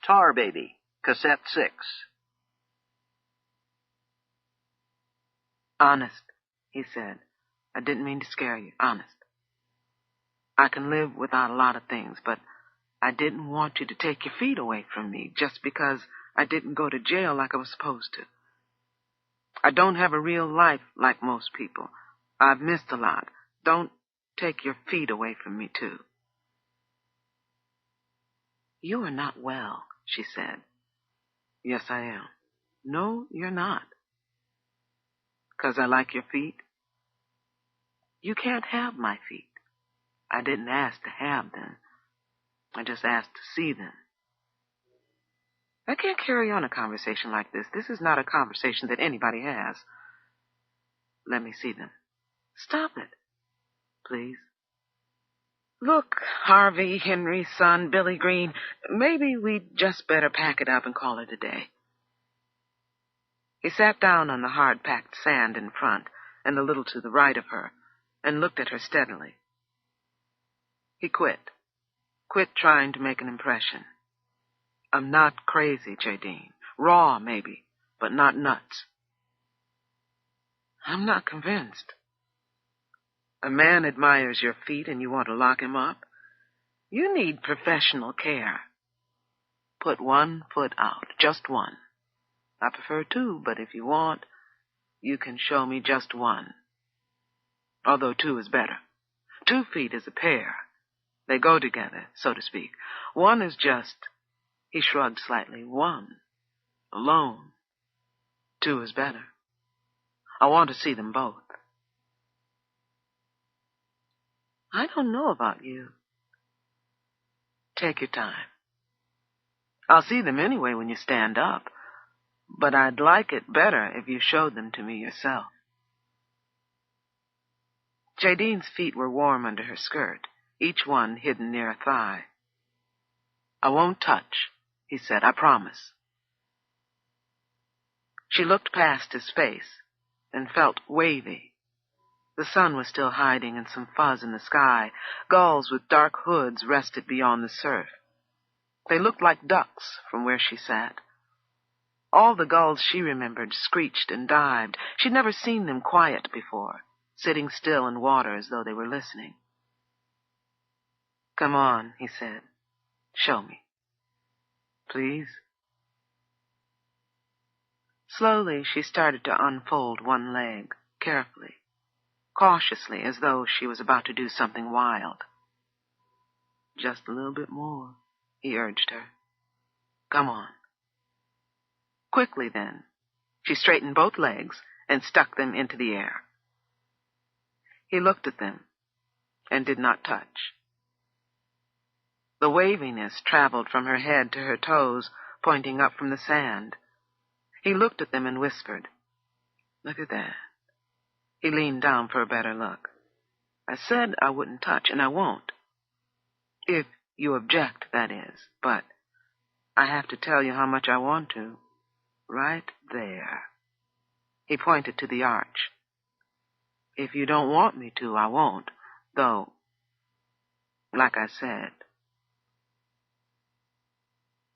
Tar Baby, Cassette 6. Honest, he said. I didn't mean to scare you. Honest. I can live without a lot of things, but I didn't want you to take your feet away from me just because I didn't go to jail like I was supposed to. I don't have a real life like most people. I've missed a lot. Don't take your feet away from me, too. You are not well, she said. Yes, I am. No, you're not. 'Cause I like your feet? You can't have my feet. I didn't ask to have them. I just asked to see them. I can't carry on a conversation like this. This is not a conversation that anybody has. Let me see them. Stop it, please. Look, Harvey, Henry, son, Billy Green, maybe we'd just better pack it up and call it a day. He sat down on the hard-packed sand in front and a little to the right of her and looked at her steadily. He quit trying to make an impression. I'm not crazy, Jadine. Raw, maybe, but not nuts. I'm not convinced. A man admires your feet and you want to lock him up? You need professional care. Put one foot out, just one. I prefer two, but if you want, you can show me just one. Although two is better. 2 feet is a pair. They go together, so to speak. One is just, he shrugged slightly, one. Alone. 2 is better. I want to see them both. I don't know about you. Take your time. I'll see them anyway when you stand up, but I'd like it better if you showed them to me yourself. Jadine's feet were warm under her skirt, each one hidden near a thigh. I won't touch, he said, I promise. She looked past his face and felt wavy. The sun was still hiding in some fuzz in the sky. Gulls with dark hoods rested beyond the surf. They looked like ducks from where she sat. All the gulls she remembered screeched and dived. She'd never seen them quiet before, sitting still in water as though they were listening. Come on, he said. Show me. Please. Slowly, she started to unfold one leg, carefully, cautiously, as though she was about to do something wild. Just a little bit more, he urged her. Come on. Quickly, then, she straightened both legs and stuck them into the air. He looked at them and did not touch. The waviness traveled from her head to her toes, pointing up from the sand. He looked at them and whispered, Look at that. He leaned down for a better look. I said I wouldn't touch, and I won't. If you object, that is. But I have to tell you how much I want to. Right there. He pointed to the arch. If you don't want me to, I won't. Though, like I said.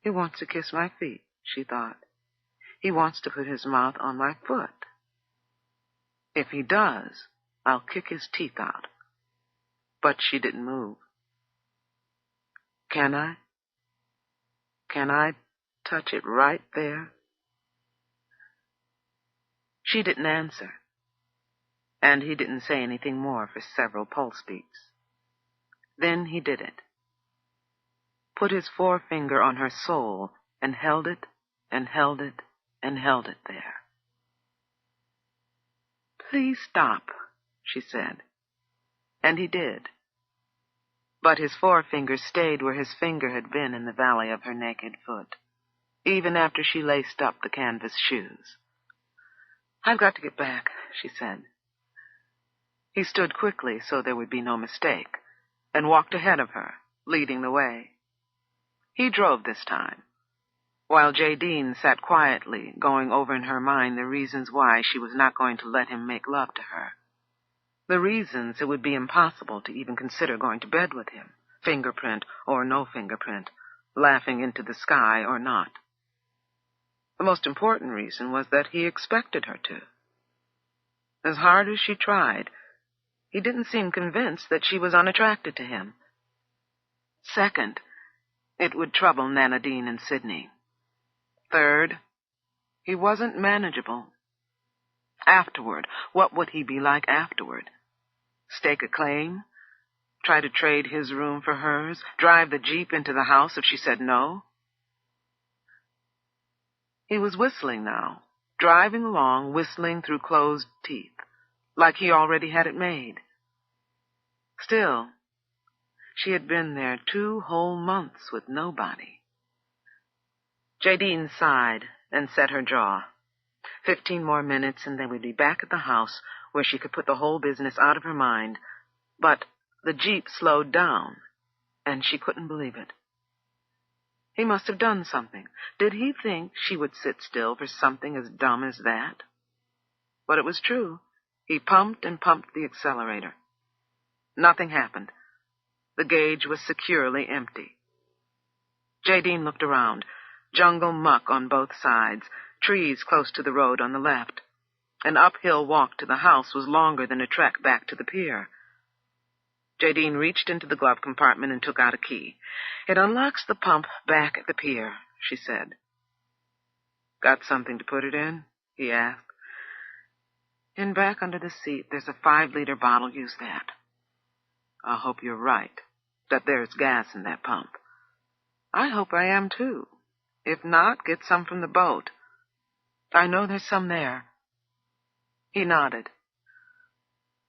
He wants to kiss my feet, she thought. He wants to put his mouth on my foot. If he does, I'll kick his teeth out. But she didn't move. Can I? Can I touch it right there? She didn't answer, and he didn't say anything more for several pulse beats. Then he did it. Put his forefinger on her sole and held it and held it and held it there. Please stop, she said. And he did. But his forefinger stayed where his finger had been in the valley of her naked foot, even after she laced up the canvas shoes. I've got to get back, she said. He stood quickly so there would be no mistake, and walked ahead of her, leading the way. He drove this time, while Jadine sat quietly, going over in her mind the reasons why she was not going to let him make love to her. The reasons it would be impossible to even consider going to bed with him, fingerprint or no fingerprint, laughing into the sky or not. The most important reason was that he expected her to. As hard as she tried, he didn't seem convinced that she was unattracted to him. Second, it would trouble Nanadine and Sidney. Third, he wasn't manageable. Afterward, what would he be like afterward? Stake a claim? Try to trade his room for hers? Drive the Jeep into the house if she said no? He was whistling now, driving along, whistling through closed teeth, like he already had it made. Still, she had been there 2 whole months with nobody. Jadine sighed and set her jaw. 15 more minutes and they would be back at the house where she could put the whole business out of her mind. But the Jeep slowed down, and she couldn't believe it. He must have done something. Did he think she would sit still for something as dumb as that? But it was true. He pumped and pumped the accelerator. Nothing happened. The gauge was securely empty. Jadine looked around. Jungle muck on both sides, trees close to the road on the left. An uphill walk to the house was longer than a trek back to the pier. Jadine reached into the glove compartment and took out a key. "It unlocks the pump back at the pier," she said. "Got something to put it in?" he asked. "In back under the seat, there's a 5-liter bottle. Use that." "I hope you're right, that there's gas in that pump." "I hope I am, too. If not, get some from the boat. I know there's some there." He nodded.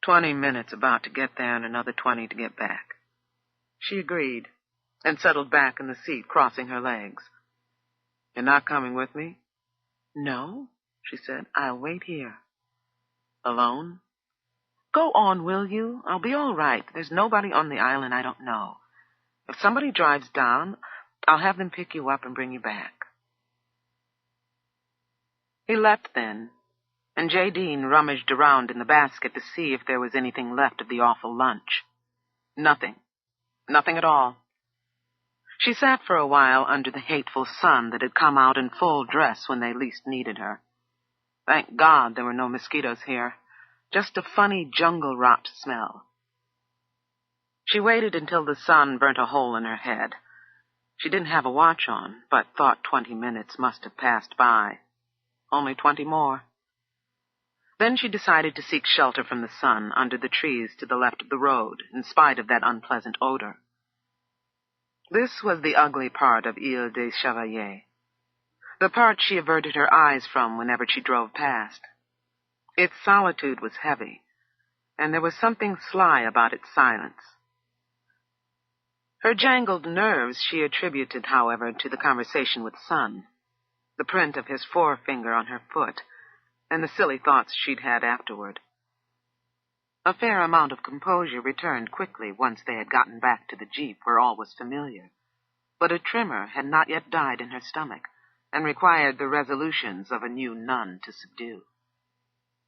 20 minutes about to get there and another 20 to get back. She agreed and settled back in the seat, crossing her legs. "You're not coming with me?" "No," she said. "I'll wait here." "Alone?" "Go on, will you? I'll be all right. There's nobody on the island I don't know. If somebody drives down, I'll have them pick you up and bring you back." He left then, and Jadine rummaged around in the basket to see if there was anything left of the awful lunch. Nothing. Nothing at all. She sat for a while under the hateful sun that had come out in full dress when they least needed her. Thank God there were no mosquitoes here. Just a funny jungle rot smell. She waited until the sun burnt a hole in her head. She didn't have a watch on, but thought 20 minutes must have passed by. Only 20 more. Then she decided to seek shelter from the sun under the trees to the left of the road, in spite of that unpleasant odor. This was the ugly part of Ile des Chevaliers, the part she averted her eyes from whenever she drove past. Its solitude was heavy, and there was something sly about its silence. Her jangled nerves she attributed, however, to the conversation with Son, the print of his forefinger on her foot, and the silly thoughts she'd had afterward. A fair amount of composure returned quickly once they had gotten back to the Jeep where all was familiar, but a tremor had not yet died in her stomach, and required the resolutions of a new nun to subdue.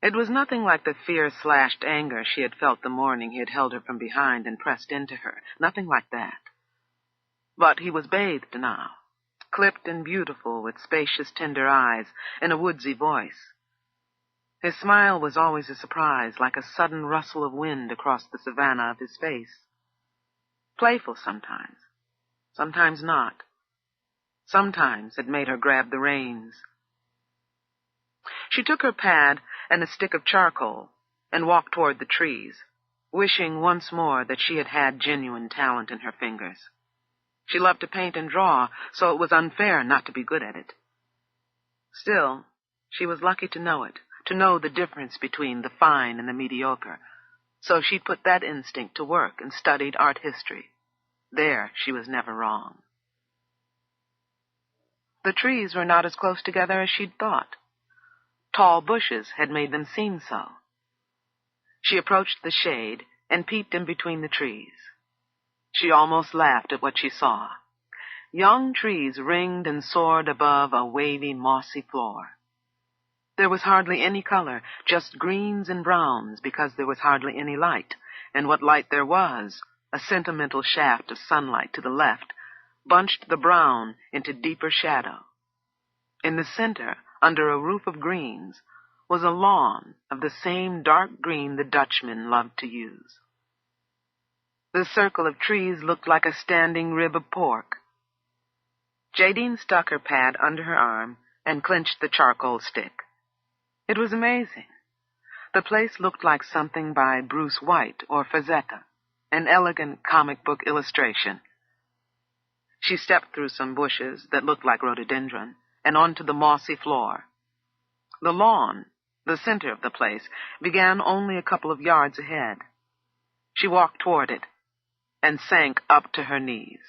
It was nothing like the fear-slashed anger she had felt the morning he had held her from behind and pressed into her, nothing like that. But he was bathed now, clipped and beautiful, with spacious, tender eyes and a woodsy voice. His smile was always a surprise, like a sudden rustle of wind across the savanna of his face. Playful sometimes, sometimes not. Sometimes it made her grab the reins. She took her pad and a stick of charcoal and walked toward the trees, wishing once more that she had had genuine talent in her fingers. She loved to paint and draw, so it was unfair not to be good at it. Still, she was lucky to know it, to know the difference between the fine and the mediocre, so she put that instinct to work and studied art history. There she was never wrong. The trees were not as close together as she'd thought. Tall bushes had made them seem so. She approached the shade and peeped in between the trees. She almost laughed at what she saw. Young trees ringed and soared above a wavy, mossy floor. There was hardly any color, just greens and browns, because there was hardly any light, and what light there was, a sentimental shaft of sunlight to the left, bunched the brown into deeper shadow. In the center, under a roof of greens, was a lawn of the same dark green the Dutchmen loved to use. The circle of trees looked like a standing rib of pork. Jadine stuck her pad under her arm and clenched the charcoal stick. It was amazing. The place looked like something by Bruce White or Fazetta, an elegant comic book illustration. She stepped through some bushes that looked like rhododendron and onto the mossy floor. The lawn, the center of the place, began only a couple of yards ahead. She walked toward it and sank up to her knees.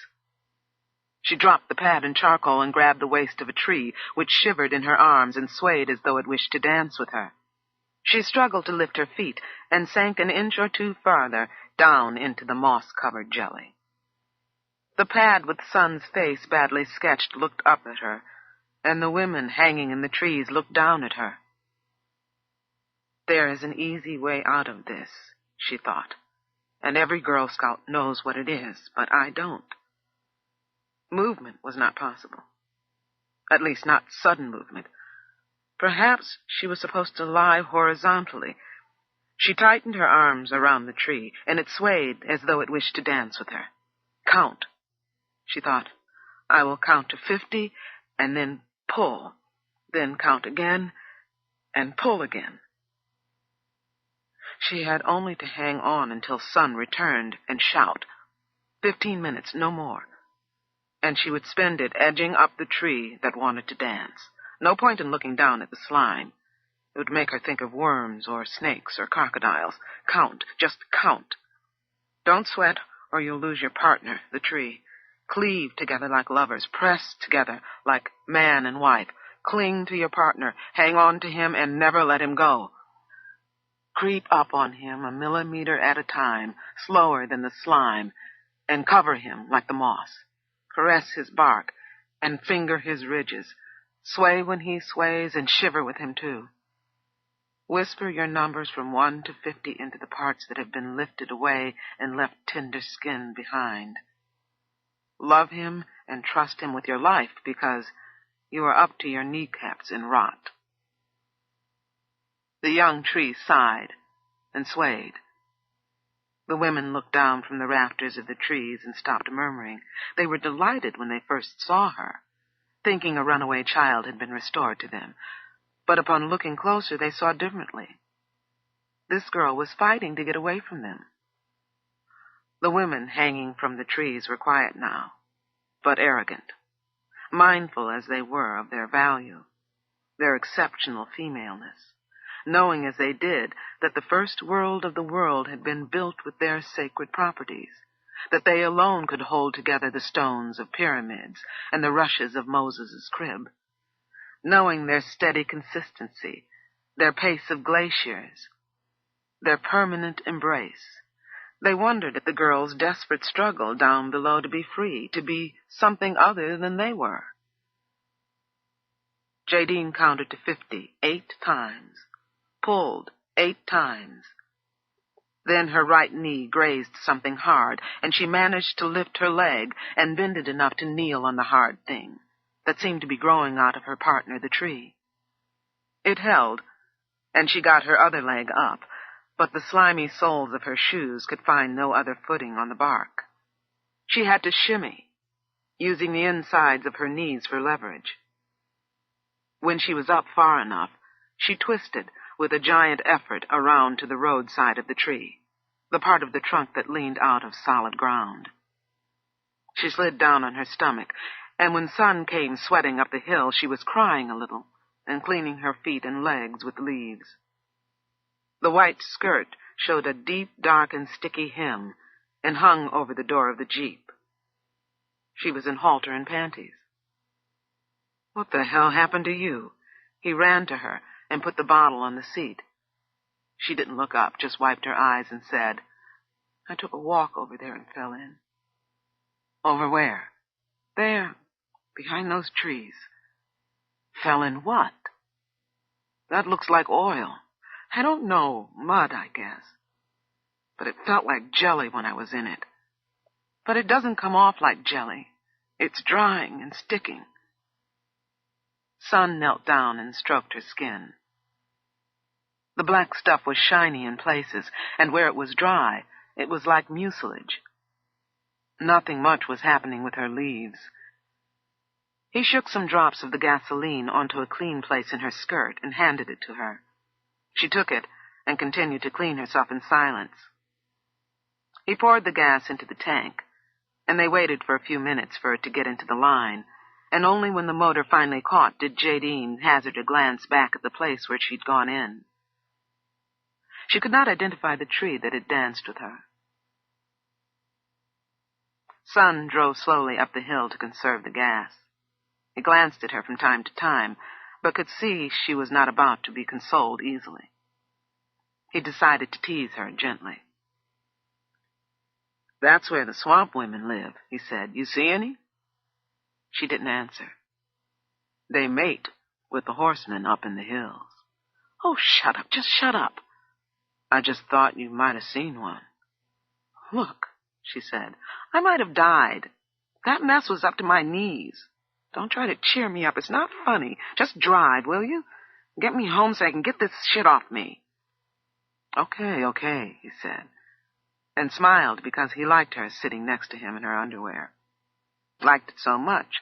She dropped the pad and charcoal and grabbed the waist of a tree, which shivered in her arms and swayed as though it wished to dance with her. She struggled to lift her feet and sank an inch or two farther down into the moss-covered jelly. The pad with Son's face badly sketched looked up at her, and the women hanging in the trees looked down at her. There is an easy way out of this, she thought, and every Girl Scout knows what it is, but I don't. Movement was not possible. At least not sudden movement. Perhaps she was supposed to lie horizontally. She tightened her arms around the tree, and it swayed as though it wished to dance with her. Count, she thought. I will count to 50, and then pull. Then count again, and pull again. She had only to hang on until Son returned and shout. 15 minutes, no more. And she would spend it edging up the tree that wanted to dance. No point in looking down at the slime. It would make her think of worms or snakes or crocodiles. Count, just count. Don't sweat or you'll lose your partner, the tree. Cleave together like lovers. Press together like man and wife. Cling to your partner. Hang on to him and never let him go. Creep up on him a millimeter at a time, slower than the slime, and cover him like the moss. Caress his bark and finger his ridges. Sway when he sways and shiver with him too. Whisper your numbers from 1 to 50 into the parts that have been lifted away and left tender skin behind. Love him and trust him with your life because you are up to your kneecaps in rot. The young tree sighed and swayed. The women looked down from the rafters of the trees and stopped murmuring. They were delighted when they first saw her, thinking a runaway child had been restored to them. But upon looking closer, they saw differently. This girl was fighting to get away from them. The women hanging from the trees were quiet now, but arrogant, mindful as they were of their value, their exceptional femaleness, knowing as they did that the first world of the world had been built with their sacred properties, that they alone could hold together the stones of pyramids and the rushes of Moses' crib, knowing their steady consistency, their pace of glaciers, their permanent embrace. They wondered at the girl's desperate struggle down below to be free, to be something other than they were. Jadine counted to 50 8 times, pulled 8 times. Then her right knee grazed something hard, and she managed to lift her leg and bend it enough to kneel on the hard thing that seemed to be growing out of her partner, the tree. It held, and she got her other leg up, but the slimy soles of her shoes could find no other footing on the bark. She had to shimmy, using the insides of her knees for leverage. When she was up far enough, she twisted with a giant effort around to the roadside of the tree, the part of the trunk that leaned out of solid ground. She slid down on her stomach, and when Son came sweating up the hill, she was crying a little and cleaning her feet and legs with leaves. The white skirt showed a deep, dark, and sticky hem and hung over the door of the Jeep. She was in halter and panties. "What the hell happened to you?" He ran to her and put the bottle on the seat. She didn't look up, just wiped her eyes and said, "I took a walk over there and fell in." "Over where?" "There, behind those trees." "Fell in what?" "That looks like oil. I don't know, mud, I guess. But it felt like jelly when I was in it. But it doesn't come off like jelly. It's drying and sticking. Sun knelt down and stroked her skin. The black stuff was shiny in places, and where it was dry, it was like mucilage. Nothing much was happening with her leaves. He shook some drops of the gasoline onto a clean place in her skirt and handed it to her. She took it and continued to clean herself in silence. He poured the gas into the tank, and they waited for a few minutes for it to get into the line, and only when the motor finally caught did Jadine hazard a glance back at the place where she'd gone in. She could not identify the tree that had danced with her. Sun drove slowly up the hill to conserve the gas. He glanced at her from time to time, but could see she was not about to be consoled easily. He decided to tease her gently. "That's where the swamp women live," he said. "You see any?" She didn't answer. "They mate with the horsemen up in the hills." "Oh, shut up. Just shut up." "I just thought you might have seen one." "Look," she said, "I might have died. That mess was up to my knees. Don't try to cheer me up. It's not funny. Just drive, will you? Get me home so I can get this shit off me." Okay, he said, and smiled because he liked her sitting next to him in her underwear. Liked it so much,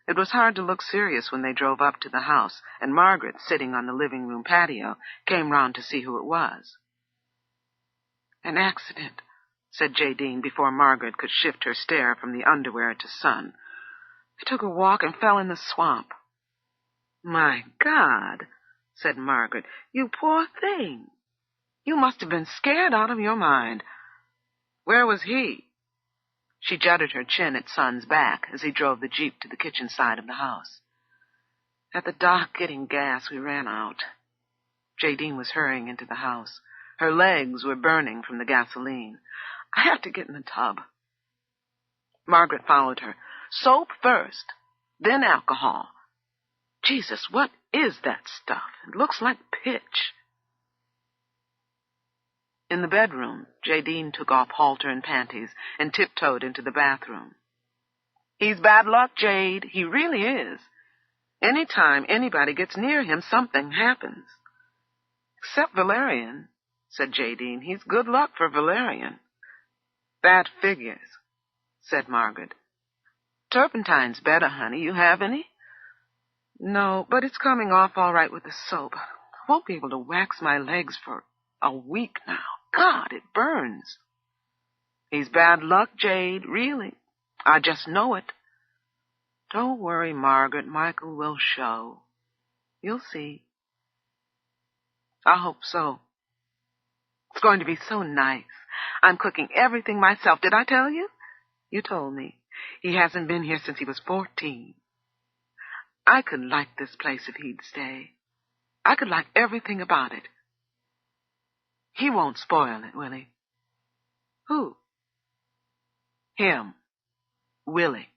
it was hard to look serious when they drove up to the house, and Margaret, sitting on the living room patio, came round to see who it was. "An accident," said Jadine before Margaret could shift her stare from the underwear to Sun. "I took a walk and fell in the swamp." "My God," said Margaret, "you poor thing. You must have been scared out of your mind. Where was he?" She jutted her chin at Sun's back as he drove the Jeep to the kitchen side of the house. "At the dock getting gas, we ran out." Jadine was hurrying into the house. Her legs were burning from the gasoline. "I have to get in the tub." Margaret followed her. "Soap first, then alcohol. Jesus, what is that stuff? It looks like pitch." In the bedroom, Jadine took off halter and panties and tiptoed into the bathroom. "He's bad luck, Jade. He really is. Any time anybody gets near him, something happens." "Except Valerian," said Jadine. "He's good luck for Valerian." "That figures," said Margaret. "Turpentine's better, honey. You have any?" "No, but it's coming off all right with the soap. I won't be able to wax my legs for a week now. God, it burns." "He's bad luck, Jade, really. I just know it." "Don't worry, Margaret. Michael will show. You'll see." "I hope so. It's going to be so nice. I'm cooking everything myself. Did I tell you?" "You told me. He hasn't been here since he was 14. I could like this place if he'd stay. I could like everything about it. He won't spoil it, will he?" "Who?" "Him. Willie."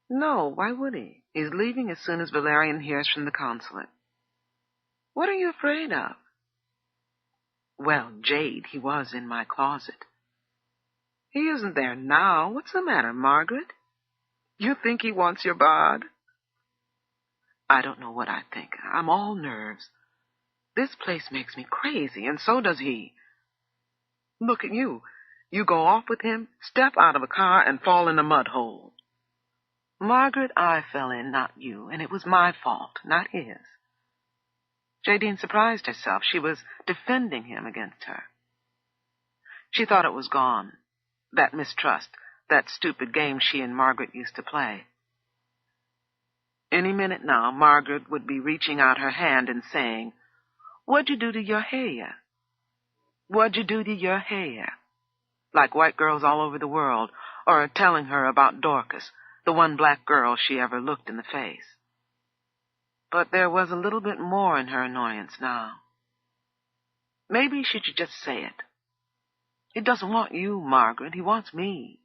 "No, why would he? He's leaving as soon as Valerian hears from the consulate." "What are you afraid of?" "Well, Jade, he was in my closet." "He isn't there now. What's the matter, Margaret? You think he wants your bod?" "I don't know what I think. I'm all nerves. This place makes me crazy, and so does he. Look at you. You go off with him, step out of a car, and fall in a mud hole." "Margaret, I fell in, not you, and it was my fault, not his." Jadine surprised herself. She was defending him against her. She thought it was gone, that mistrust, that stupid game she and Margaret used to play. Any minute now, Margaret would be reaching out her hand and saying, "What'd you do to your hair? What'd you do to your hair?" Like white girls all over the world, or telling her about Dorcas, the one black girl she ever looked in the face. But there was a little bit more in her annoyance now. Maybe she should just say it. "He doesn't want you, Margaret. He wants me.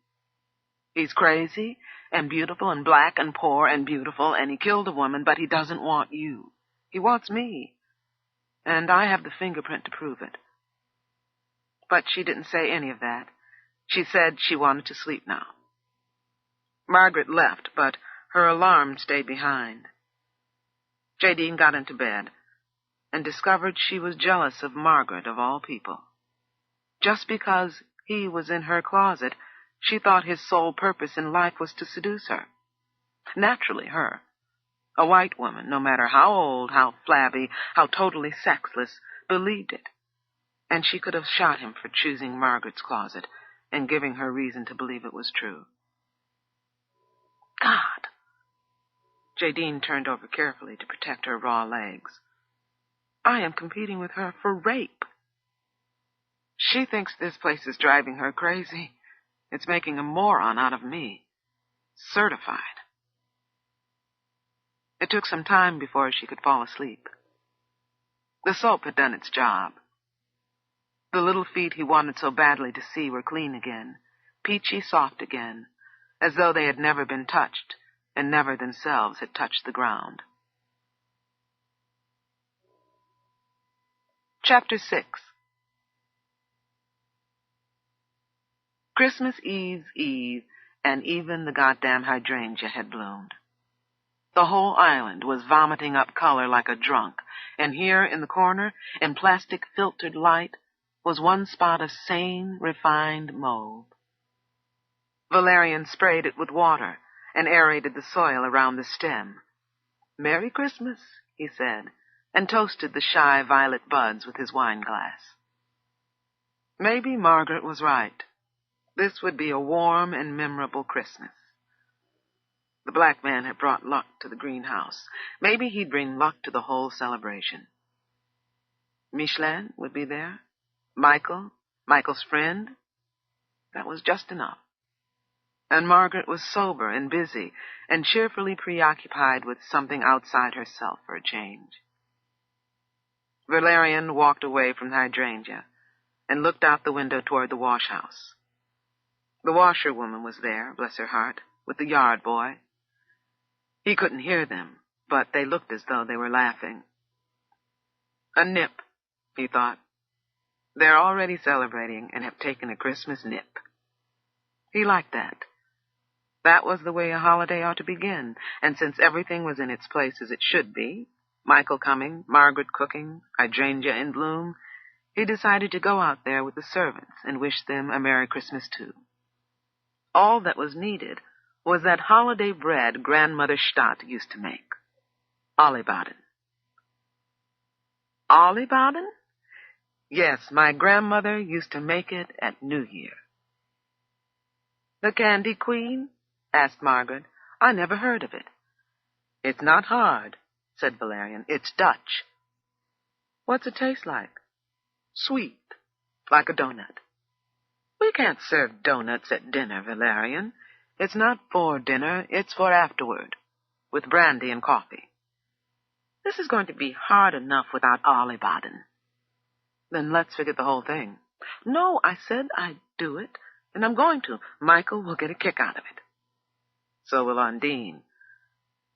He's crazy and beautiful and black and poor and beautiful, and he killed a woman, but he doesn't want you. He wants me. And I have the fingerprint to prove it." But she didn't say any of that. She said she wanted to sleep now. Margaret left, but her alarm stayed behind. Jadine got into bed and discovered she was jealous of Margaret, of all people. Just because he was in her closet, she thought his sole purpose in life was to seduce her. Naturally, her. A white woman, no matter how old, how flabby, how totally sexless, believed it. And she could have shot him for choosing Margaret's closet and giving her reason to believe it was true. God! Jadine turned over carefully to protect her raw legs. I am competing with her for rape. She thinks this place is driving her crazy. It's making a moron out of me. Certified. It took some time before she could fall asleep. The soap had done its job. The little feet he wanted so badly to see were clean again, peachy soft again, as though they had never been touched and never themselves had touched the ground. Chapter 6. Christmas Eve's Eve, and even the goddamn hydrangea had bloomed. The whole island was vomiting up color like a drunk, and here in the corner, in plastic-filtered light, was one spot of sane, refined mauve. Valerian sprayed it with water and aerated the soil around the stem. "Merry Christmas," he said, and toasted the shy violet buds with his wineglass. Maybe Margaret was right. This would be a warm and memorable Christmas. The black man had brought luck to the greenhouse. Maybe he'd bring luck to the whole celebration. Michelin would be there. Michael's friend. That was just enough. And Margaret was sober and busy and cheerfully preoccupied with something outside herself for a change. Valerian walked away from the hydrangea and looked out the window toward the wash-house. The washerwoman was there, bless her heart, with the yard boy. He couldn't hear them, but they looked as though they were laughing. A nip, he thought. They're already celebrating and have taken a Christmas nip. He liked that. That was the way a holiday ought to begin, and since everything was in its place as it should be, Michael coming, Margaret cooking, hydrangea in bloom, he decided to go out there with the servants and wish them a Merry Christmas too. All that was needed was that holiday bread Grandmother Stadt used to make. Oliebaden. Oliebaden? Yes, my grandmother used to make it at New Year. The Candy Queen? Asked Margaret. I never heard of it. It's not hard, said Valerian. It's Dutch. What's it taste like? Sweet, like a donut. We can't serve donuts at dinner, Valerian. It's not for dinner, it's for afterward, with brandy and coffee. This is going to be hard enough without Oliebaden. Then let's forget the whole thing. No, I said I'd do it, and I'm going to. Michael will get a kick out of it. So will Undine.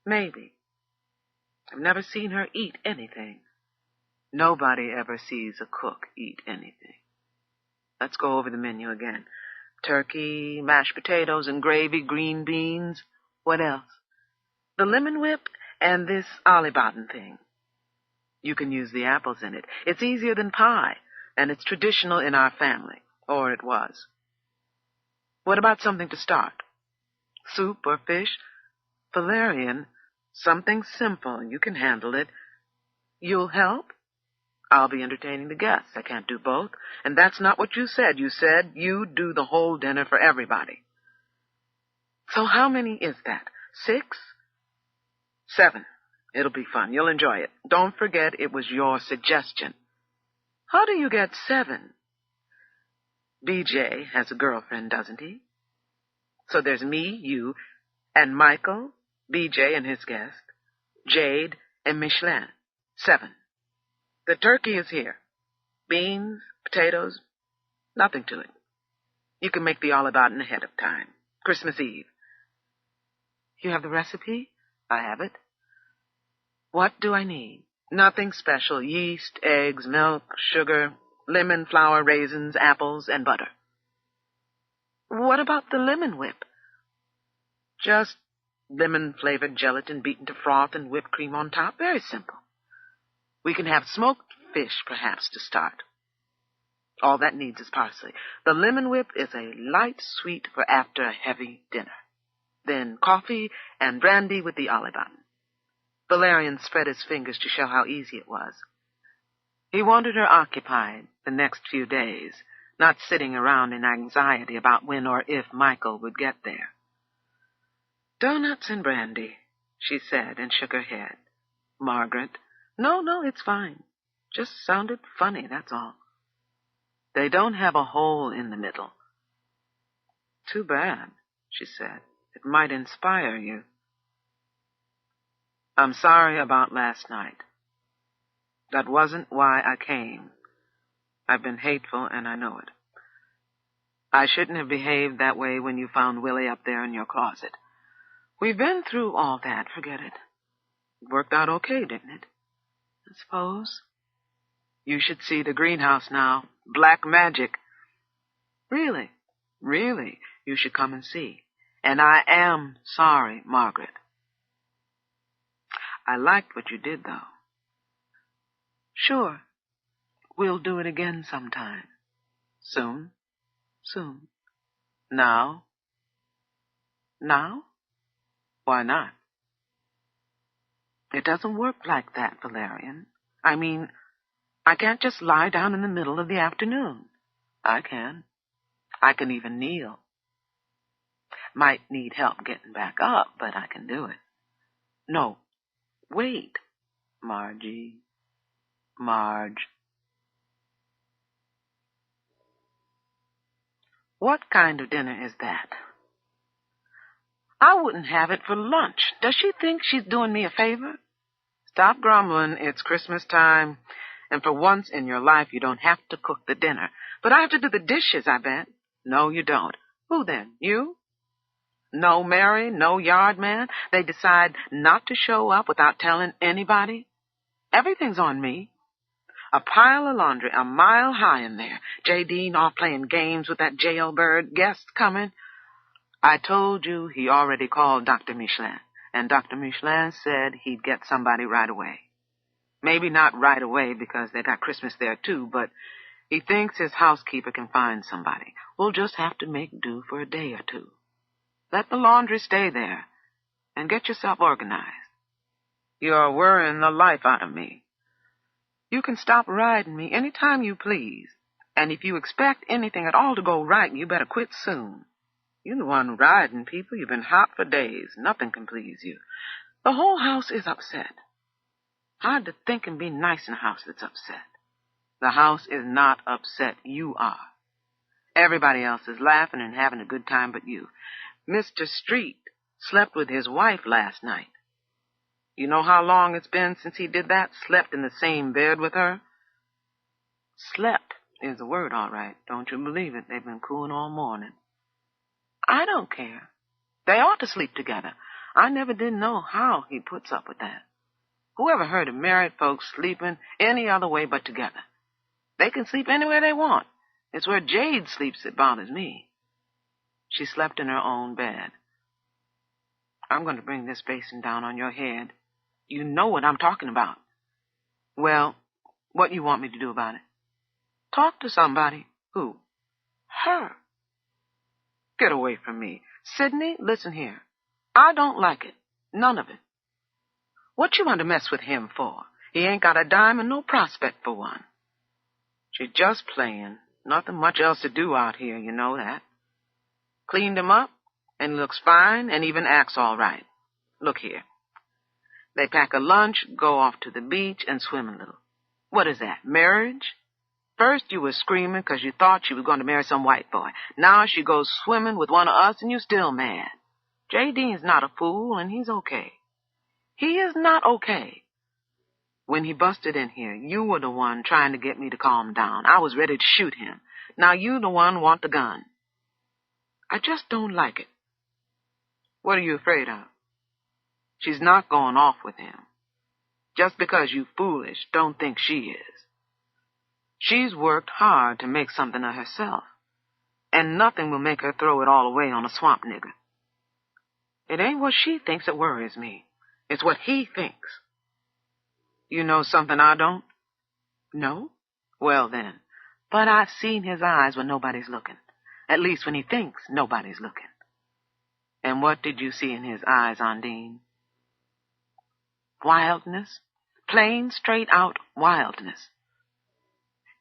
Maybe. I've never seen her eat anything. Nobody ever sees a cook eat anything. Let's go over the menu again. Turkey, mashed potatoes and gravy, green beans. What else? The lemon whip and this Oliebaden thing. You can use the apples in it. It's easier than pie, and it's traditional in our family. Or it was. What about something to start? Soup or fish? Valerian, something simple. You can handle it. You'll help? I'll be entertaining the guests. I can't do both. And that's not what you said. You said you'd do the whole dinner for everybody. So how many is that? 6? 7. It'll be fun. You'll enjoy it. Don't forget it was your suggestion. How do you get 7? BJ has a girlfriend, doesn't he? So there's me, you, and Michael, BJ and his guest, Jade, and Michelin. 7. The turkey is here. Beans, potatoes, nothing to it. You can make the Oliebaden ahead of time. Christmas Eve. You have the recipe? I have it. What do I need? Nothing special. Yeast, eggs, milk, sugar, lemon, flour, raisins, apples, and butter. What about the lemon whip? Just lemon-flavored gelatin beaten to froth and whipped cream on top. Very simple. We can have smoked fish, perhaps, to start. All that needs is parsley. The lemon whip is a light sweet for after a heavy dinner. Then coffee and brandy with the olive oil. Valerian spread his fingers to show how easy it was. He wanted her occupied the next few days, not sitting around in anxiety about when or if Michael would get there. "Donuts and brandy," she said, and shook her head. "Margaret, no, it's fine. Just sounded funny, that's all. They don't have a hole in the middle." "Too bad," she said. "It might inspire you." "I'm sorry about last night. That wasn't why I came. I've been hateful, and I know it. I shouldn't have behaved that way when you found Willie up there in your closet. We've been through all that. Forget it. It worked out okay, didn't it? I suppose. You should see the greenhouse now. Black magic. Really, you should come and see. And I am sorry, Margaret. I liked what you did, though. Sure. We'll do it again sometime. Soon. Now? Why not? It doesn't work like that, Valerian. I mean, I can't just lie down in the middle of the afternoon. I can. I can even kneel. Might need help getting back up, but I can do it. No, wait, Marge. What kind of dinner is that? I wouldn't have it for lunch. Does she think she's doing me a favor? Stop grumbling. It's Christmas time, and for once in your life you don't have to cook the dinner. But I have to do the dishes, I bet. No, you don't. Who then? You? No Mary, no yard man. They decide not to show up without telling anybody. Everything's on me. A pile of laundry a mile high in there. J. Dean off playing games with that jailbird. Guests coming. I told you he already called Dr. Michelin, and Dr. Michelin said he'd get somebody right away. Maybe not right away because they got Christmas there too, but he thinks his housekeeper can find somebody. We'll just have to make do for a day or two. Let the laundry stay there, and get yourself organized. You're worrying the life out of me. You can stop riding me any time you please, and if you expect anything at all to go right, you better quit soon. You're the one riding people. You've been hot for days. Nothing can please you. The whole house is upset. Hard to think and be nice in a house that's upset. The house is not upset. You are. Everybody else is laughing and having a good time but you. Mr. Street slept with his wife last night. You know how long it's been since he did that? Slept in the same bed with her? Slept is the word, all right. Don't you believe it? They've been cooing all morning. I don't care. They ought to sleep together. I never did know how he puts up with that. Whoever heard of married folks sleeping any other way but together? They can sleep anywhere they want. It's where Jade sleeps that bothers me. She slept in her own bed. I'm going to bring this basin down on your head. You know what I'm talking about. Well, what do you want me to do about it? Talk to somebody. Who? Her. Get away from me. Sidney, listen here. I don't like it. None of it. What you want to mess with him for? He ain't got a dime and no prospect for one. She's just playing. Nothing much else to do out here, you know that. Cleaned him up, and he looks fine, and even acts all right. Look here. They pack a lunch, go off to the beach, and swim a little. What is that, marriage? First you were screaming because you thought she was going to marry some white boy. Now she goes swimming with one of us, and you're still mad. J. Dean's not a fool, and he's okay. He is not okay. When he busted in here, you were the one trying to get me to calm down. I was ready to shoot him. Now you the one want the gun. I just don't like it. What are you afraid of? She's not going off with him. Just because you foolish, don't think she is. She's worked hard to make something of herself, and nothing will make her throw it all away on a swamp nigger. It ain't what she thinks that worries me. It's what he thinks. You know something I don't? No? Well, then. But I've seen his eyes when nobody's looking. At least when he thinks nobody's looking. And what did you see in his eyes, Undine? Wildness. Plain, straight-out wildness.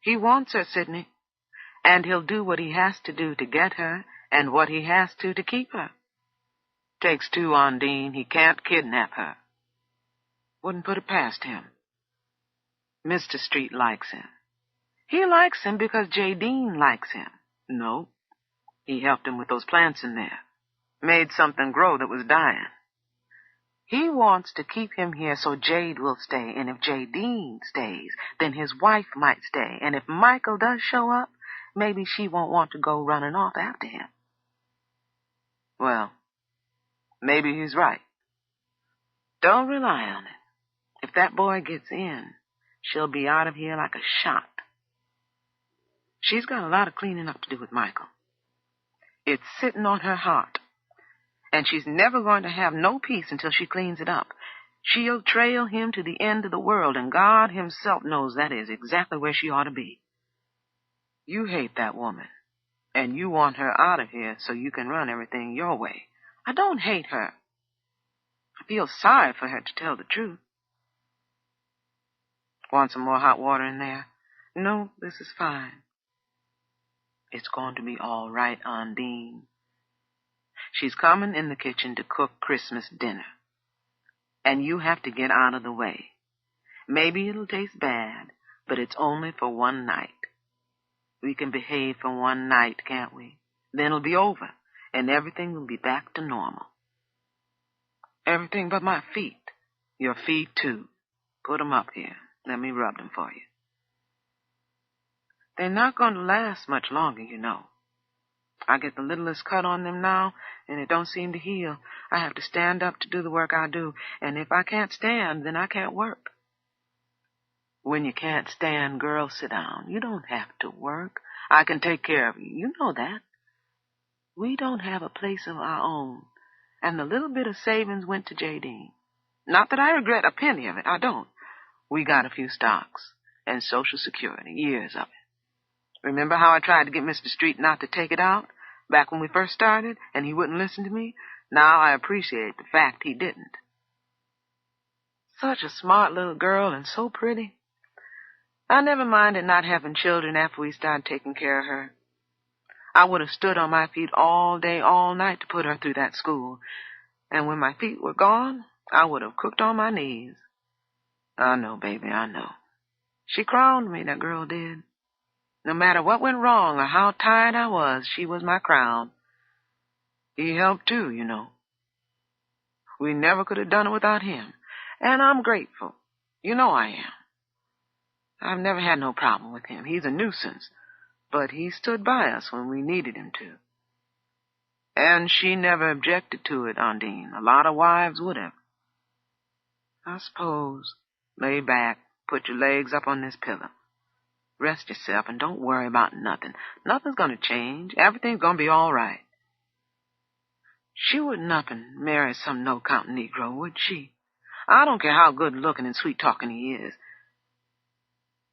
He wants her, Sidney. And he'll do what he has to do to get her, and what he has to keep her. Takes two, Undine. He can't kidnap her. Wouldn't put it past him. Mr. Street likes him. He likes him because Jadine likes him. No. He helped him with those plants in there. Made something grow that was dying. He wants to keep him here so Jade will stay, and if Jadine stays, then his wife might stay, and if Michael does show up, maybe she won't want to go running off after him. Well, maybe he's right. Don't rely on it. If that boy gets in, she'll be out of here like a shot. She's got a lot of cleaning up to do with Michael. It's sitting on her heart. And she's never going to have no peace until she cleans it up. She'll trail him to the end of the world, and God himself knows that is exactly where she ought to be. You hate that woman, and you want her out of here so you can run everything your way. I don't hate her. I feel sorry for her, to tell the truth. Want some more hot water in there? No, this is fine. It's going to be all right, Undine. She's coming in the kitchen to cook Christmas dinner. And you have to get out of the way. Maybe it'll taste bad, but it's only for one night. We can behave for one night, can't we? Then it'll be over, and everything will be back to normal. Everything but my feet. Your feet, too. Put 'em up here. Let me rub them for you. They're not going to last much longer, you know. I get the littlest cut on them now, and it don't seem to heal. I have to stand up to do the work I do, and if I can't stand, then I can't work. When you can't stand, girl, sit down. You don't have to work. I can take care of you. You know that. We don't have a place of our own, and the little bit of savings went to Jadine. Not that I regret a penny of it. I don't. We got a few stocks and Social Security, years of it. Remember how I tried to get Mr. Street not to take it out back when we first started, and he wouldn't listen to me? Now I appreciate the fact he didn't. Such a smart little girl and so pretty. I never minded not having children after we started taking care of her. I would have stood on my feet all day, all night to put her through that school. And when my feet were gone, I would have cooked on my knees. I know, baby, I know. She crowned me, that girl did. No matter what went wrong or how tired I was, she was my crown. He helped too, you know. We never could have done it without him. And I'm grateful. You know I am. I've never had no problem with him. He's a nuisance. But he stood by us when we needed him to. And she never objected to it, Undine. A lot of wives would have. I suppose. Lay back. Put your legs up on this pillow. Rest yourself and don't worry about nothing. Nothing's going to change. Everything's going to be all right. She wouldn't up and marry some no-count Negro, would she? I don't care how good-looking and sweet-talking he is.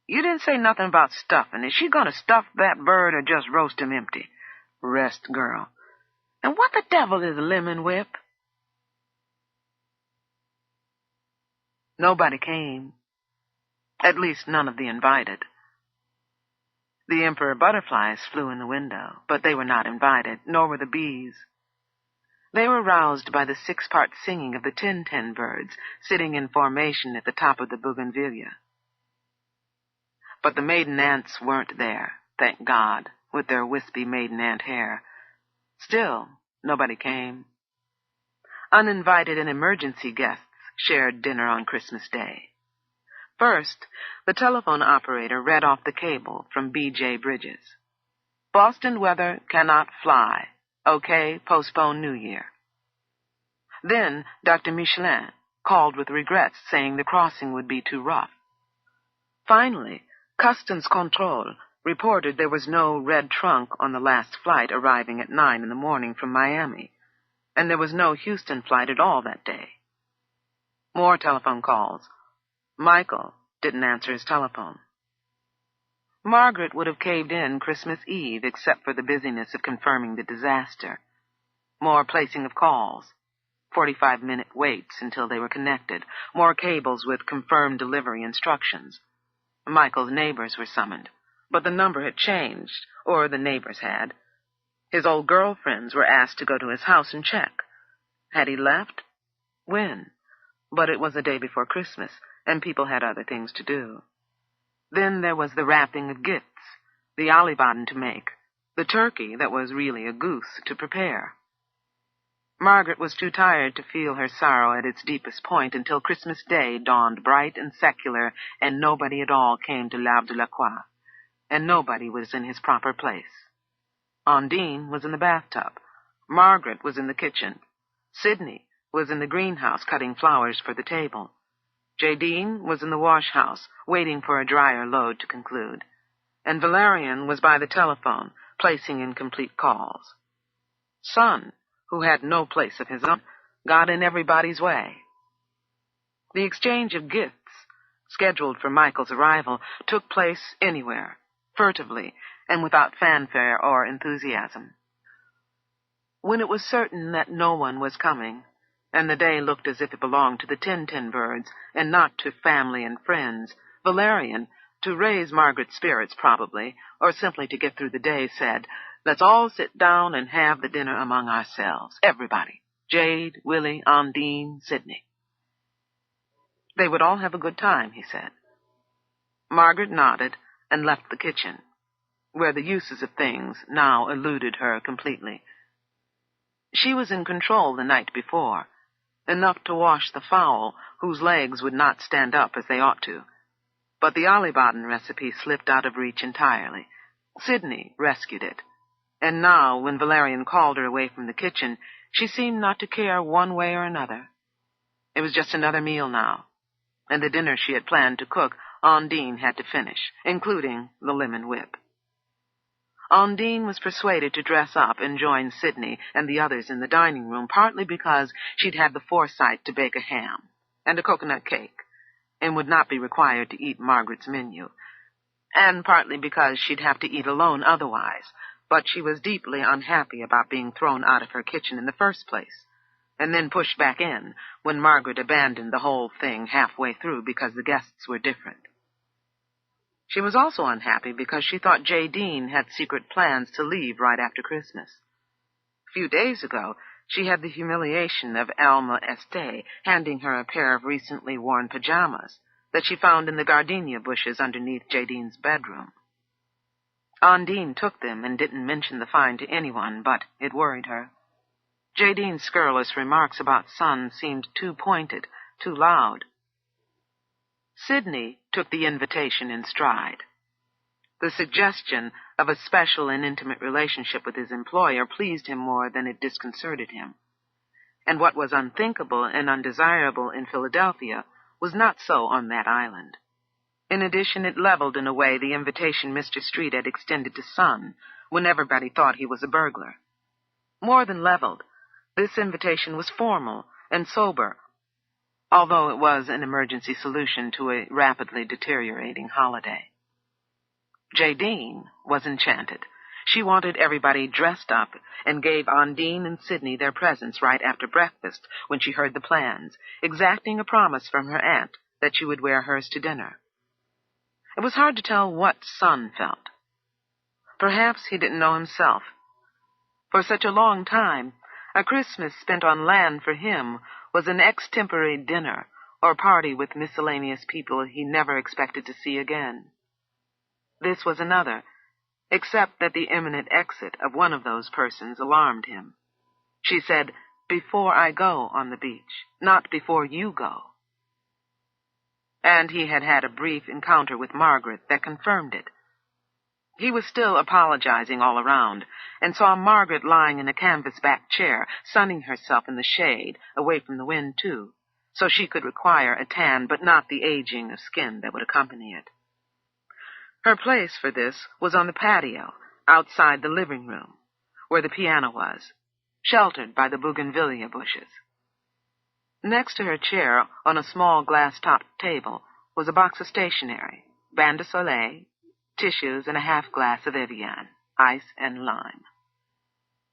You didn't say nothing about stuffing. Is she going to stuff that bird or just roast him empty? Rest, girl. And what the devil is a lemon whip? Nobody came. At least none of the invited. The emperor butterflies flew in the window, but they were not invited, nor were the bees. They were roused by the six-part singing of the tin-tin birds, sitting in formation at the top of the bougainvillea. But the maiden ants weren't there, thank God, with their wispy maiden ant hair. Still, nobody came. Uninvited and emergency guests shared dinner on Christmas Day. First, the telephone operator read off the cable from B.J. Bridges. Boston weather cannot fly. Okay, postpone New Year. Then Dr. Michelin called with regrets, saying the crossing would be too rough. Finally, Customs Control reported there was no red trunk on the last flight arriving at 9 in the morning from Miami. and there was no Houston flight at all that day. More telephone calls. Michael didn't answer his telephone. Margaret would have caved in Christmas Eve except for the busyness of confirming the disaster. More placing of calls. 45-minute waits until they were connected. More cables with confirmed delivery instructions. Michael's neighbors were summoned, but the number had changed, or the neighbors had. His old girlfriends were asked to go to his house and check. Had he left? When? But it was the day before Christmas, and people had other things to do. Then there was the wrapping of gifts, the Audiobook to make, the turkey that was really a goose to prepare. Margaret was too tired to feel her sorrow at its deepest point until Christmas Day dawned bright and secular, and nobody at all came to L'Arbre de la Croix, and nobody was in his proper place. Ondine was in the bathtub. Margaret was in the kitchen. Sidney was in the greenhouse cutting flowers for the table. Jadine was in the wash-house, waiting for a dryer load to conclude. And Valerian was by the telephone, placing incomplete calls. Son, who had no place of his own, got in everybody's way. The exchange of gifts, scheduled for Michael's arrival, took place anywhere, furtively, and without fanfare or enthusiasm. When it was certain that no one was coming, and the day looked as if it belonged to the Tin-Tin birds and not to family and friends, Valerian, to raise Margaret's spirits probably, or simply to get through the day, said, "Let's all sit down and have the dinner among ourselves, everybody, Jade, Willie, Ondine, Sidney." They would all have a good time, he said. Margaret nodded and left the kitchen, where the uses of things now eluded her completely. She was in control the night before, enough to wash the fowl whose legs would not stand up as they ought to. But the Audiobook recipe slipped out of reach entirely. Sidney rescued it. And now, when Valerian called her away from the kitchen, she seemed not to care one way or another. It was just another meal now, and the dinner she had planned to cook, Ondine had to finish, including the lemon whip. Ondine was persuaded to dress up and join Sidney and the others in the dining room, partly because she'd had the foresight to bake a ham and a coconut cake, and would not be required to eat Margaret's menu, and partly because she'd have to eat alone otherwise, but she was deeply unhappy about being thrown out of her kitchen in the first place, and then pushed back in when Margaret abandoned the whole thing halfway through because the guests were different. She was also unhappy because she thought Jadine had secret plans to leave right after Christmas. A few days ago, she had the humiliation of Alma Estee handing her a pair of recently worn pajamas that she found in the gardenia bushes underneath Jadine's bedroom. Ondine took them and didn't mention the find to anyone, but it worried her. Jadine's scurrilous remarks about Son seemed too pointed, too loud. Sidney took the invitation in stride. The suggestion of a special and intimate relationship with his employer pleased him more than it disconcerted him. And what was unthinkable and undesirable in Philadelphia was not so on that island. In addition, it leveled in a way the invitation Mr. Street had extended to Son when everybody thought he was a burglar. More than leveled, this invitation was formal and sober, although it was an emergency solution to a rapidly deteriorating holiday. Jadine was enchanted. She wanted everybody dressed up and gave Ondine and Sidney their presents right after breakfast when she heard the plans, exacting a promise from her aunt that she would wear hers to dinner. It was hard to tell what Son felt. Perhaps he didn't know himself. For such a long time, a Christmas spent on land for him was an extempore dinner or party with miscellaneous people he never expected to see again. This was another, except that the imminent exit of one of those persons alarmed him. She said, "Before I go on the beach, not before you go." And he had had a brief encounter with Margaret that confirmed it. He was still apologizing all around, and saw Margaret lying in a canvas-back chair, sunning herself in the shade, away from the wind, too, so she could require a tan but not the aging of skin that would accompany it. Her place for this was on the patio, outside the living room, where the piano was. sheltered by the bougainvillea bushes. Next to her chair, on a small glass-topped table, was a box of stationery, bain de soleil, tissues, and a half-glass of Evian, ice and lime.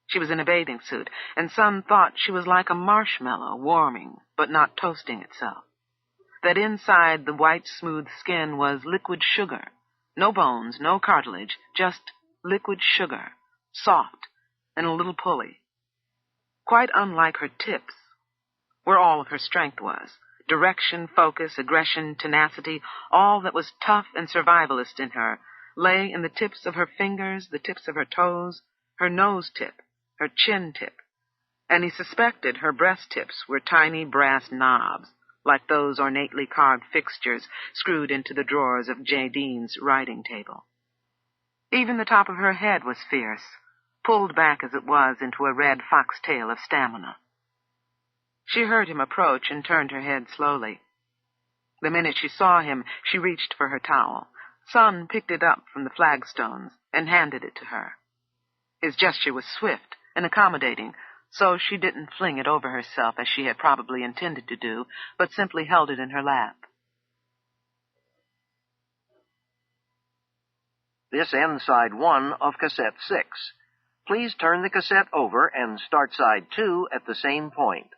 She was in a bathing suit, and some thought she was like a marshmallow, warming but not toasting itself. That inside the white, smooth skin was liquid sugar. No bones, no cartilage, just liquid sugar, soft and a little pulley. Quite unlike her tips, where all of her strength was. Direction, focus, aggression, tenacity, all that was tough and survivalist in her lay in the tips of her fingers, the tips of her toes, her nose tip, her chin tip, and he suspected her breast tips were tiny brass knobs, like those ornately carved fixtures screwed into the drawers of J. Dean's writing table. Even the top of her head was fierce, pulled back as it was into a red foxtail of stamina. She heard him approach and turned her head slowly. The minute she saw him, she reached for her towel. Son picked it up from the flagstones and handed it to her. His gesture was swift and accommodating, so she didn't fling it over herself as she had probably intended to do, but simply held it in her lap. This ends side 1 of cassette 6. Please turn the cassette over and start side 2 at the same point.